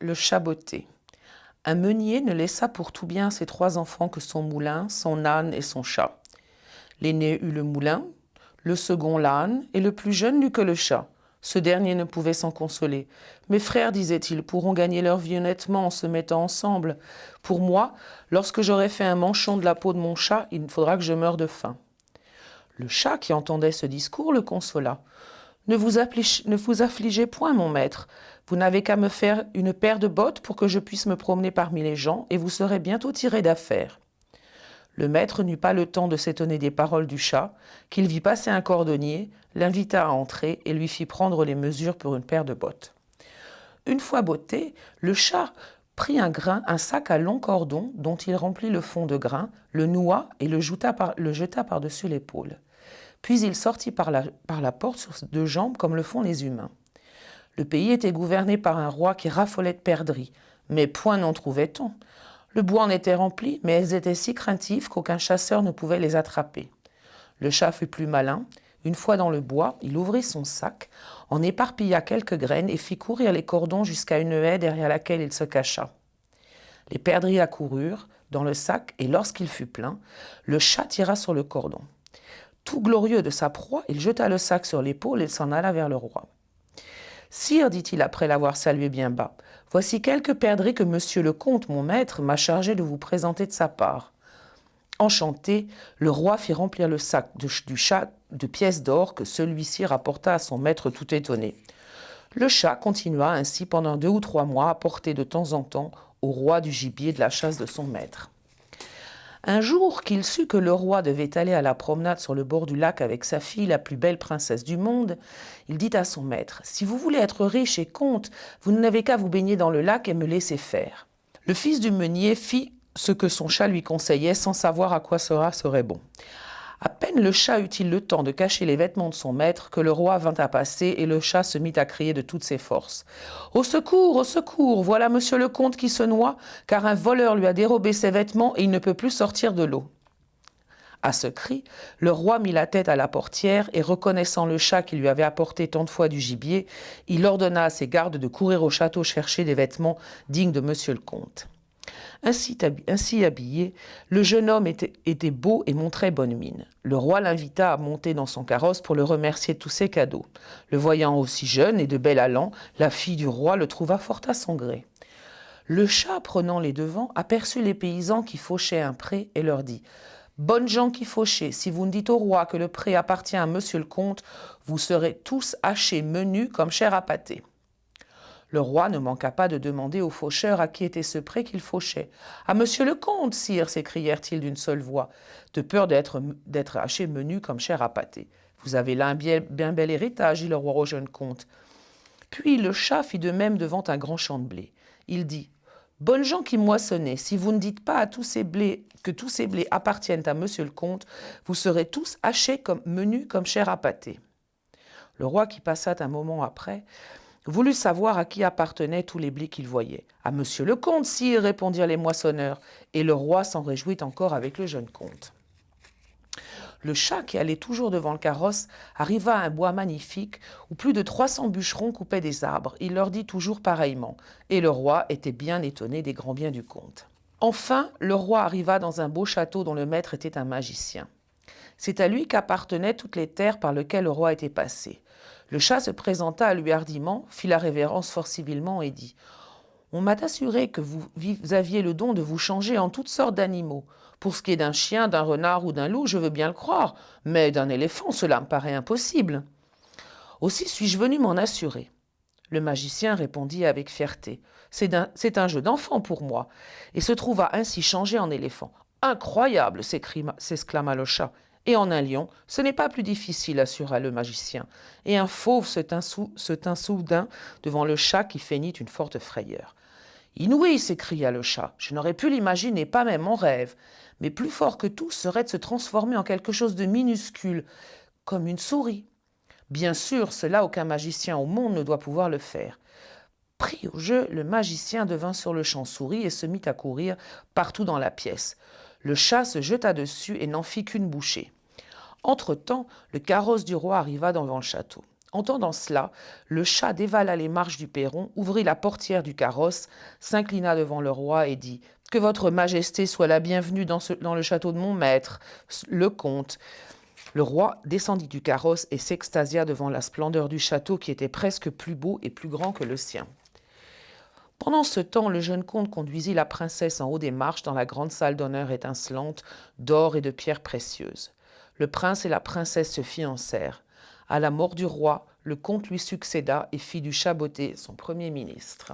Le chat botté. Un meunier ne laissa pour tout bien ses 3 enfants que son moulin, son âne et son chat. L'aîné eut le moulin, le second l'âne, et le plus jeune n'eut que le chat. Ce dernier ne pouvait s'en consoler. Mes frères, disait-il, pourront gagner leur vie honnêtement en se mettant ensemble. Pour moi, lorsque j'aurai fait un manchon de la peau de mon chat, il faudra que je meure de faim. Le chat, qui entendait ce discours, le consola. Ne vous affligez point, mon maître. Vous n'avez qu'à me faire une paire de bottes pour que je puisse me promener parmi les gens, et vous serez bientôt tiré d'affaire. Le maître n'eut pas le temps de s'étonner des paroles du chat, qu'il vit passer un cordonnier, l'invita à entrer et lui fit prendre les mesures pour une paire de bottes. Une fois botté, le chat prit un sac à long cordon dont il remplit le fond de grains, le noua et le jeta par-dessus l'épaule. Puis il sortit par la porte sur 2 jambes comme le font les humains. Le pays était gouverné par un roi qui raffolait de perdrix, mais point n'en trouvait-on. Le bois en était rempli, mais elles étaient si craintives qu'aucun chasseur ne pouvait les attraper. Le chat fut plus malin. Une fois dans le bois, il ouvrit son sac, en éparpilla quelques graines et fit courir les cordons jusqu'à une haie derrière laquelle il se cacha. Les perdrix accoururent dans le sac et lorsqu'il fut plein, le chat tira sur le cordon. Tout glorieux de sa proie, il jeta le sac sur l'épaule et s'en alla vers le roi. « Sire, dit-il après l'avoir salué bien bas, voici quelques perdrix que monsieur le comte, mon maître, m'a chargé de vous présenter de sa part. » Enchanté, le roi fit remplir le sac du chat de pièces d'or que celui-ci rapporta à son maître tout étonné. Le chat continua ainsi pendant 2 ou 3 mois à porter de temps en temps au roi du gibier de la chasse de son maître. Un jour qu'il sut que le roi devait aller à la promenade sur le bord du lac avec sa fille, la plus belle princesse du monde, il dit à son maître « Si vous voulez être riche et comte, vous n'avez qu'à vous baigner dans le lac et me laisser faire. » Le fils du meunier fit ce que son chat lui conseillait sans savoir à quoi cela serait bon. À peine le chat eut-il le temps de cacher les vêtements de son maître que le roi vint à passer et le chat se mit à crier de toutes ses forces. « Au secours, voilà monsieur le comte qui se noie, car un voleur lui a dérobé ses vêtements et il ne peut plus sortir de l'eau. » À ce cri, le roi mit la tête à la portière et reconnaissant le chat qui lui avait apporté tant de fois du gibier, il ordonna à ses gardes de courir au château chercher des vêtements dignes de monsieur le comte. Ainsi habillé, le jeune homme était beau et montrait bonne mine. Le roi l'invita à monter dans son carrosse pour le remercier de tous ses cadeaux. Le voyant aussi jeune et de bel allant, la fille du roi le trouva fort à son gré. Le chat, prenant les devants, aperçut les paysans qui fauchaient un pré et leur dit « Bonnes gens qui fauchez, si vous ne dites au roi que le pré appartient à monsieur le comte, vous serez tous hachés menus comme chair à pâté. » Le roi ne manqua pas de demander aux faucheurs à qui était ce pré qu'ils fauchaient. « À monsieur le comte, sire !» s'écrièrent-ils d'une seule voix, de peur d'être hachés menus comme chair à pâté. « Vous avez là un bien bel héritage, dit le roi au jeune comte. » Puis le chat fit de même devant un grand champ de blé. Il dit « Bonnes gens qui moissonnez, si vous ne dites pas à que tous ces blés appartiennent à monsieur le comte, vous serez tous hachés menus comme chair à pâté. » Le roi, qui passa un moment après, voulut savoir à qui appartenaient tous les blés qu'il voyait. « À monsieur le comte, sire, répondirent les moissonneurs, et le roi s'en réjouit encore avec le jeune comte. Le chat, qui allait toujours devant le carrosse, arriva à un bois magnifique où plus de 300 bûcherons coupaient des arbres. Il leur dit toujours pareillement, et le roi était bien étonné des grands biens du comte. Enfin, le roi arriva dans un beau château dont le maître était un magicien. C'est à lui qu'appartenaient toutes les terres par lesquelles le roi était passé. Le chat se présenta à lui hardiment, fit la révérence fort civilement et dit « On m'a assuré que vous aviez le don de vous changer en toutes sortes d'animaux. Pour ce qui est d'un chien, d'un renard ou d'un loup, je veux bien le croire, mais d'un éléphant, cela me paraît impossible. Aussi suis-je venu m'en assurer. » Le magicien répondit avec fierté « C'est un jeu d'enfant pour moi. » et se trouva ainsi changé en éléphant. « Incroyable !» s'exclama le chat. « Et en un lion, ce n'est pas plus difficile, assura le magicien. » Et un fauve se tint soudain devant le chat qui feignit une forte frayeur. « Inouï !» s'écria le chat. « Je n'aurais pu l'imaginer, pas même en rêve. Mais plus fort que tout serait de se transformer en quelque chose de minuscule, comme une souris. Bien sûr, cela aucun magicien au monde ne doit pouvoir le faire. » Pris au jeu, le magicien devint sur le champ souris et se mit à courir partout dans la pièce. Le chat se jeta dessus et n'en fit qu'une bouchée. Entre-temps, le carrosse du roi arriva devant le château. Entendant cela, le chat dévala les marches du perron, ouvrit la portière du carrosse, s'inclina devant le roi et dit « Que votre majesté soit la bienvenue dans le château de mon maître, le comte. » Le roi descendit du carrosse et s'extasia devant la splendeur du château qui était presque plus beau et plus grand que le sien. Pendant ce temps, le jeune comte conduisit la princesse en haut des marches dans la grande salle d'honneur étincelante d'or et de pierres précieuses. Le prince et la princesse se fiancèrent. À la mort du roi, le comte lui succéda et fit du chat botté son premier ministre.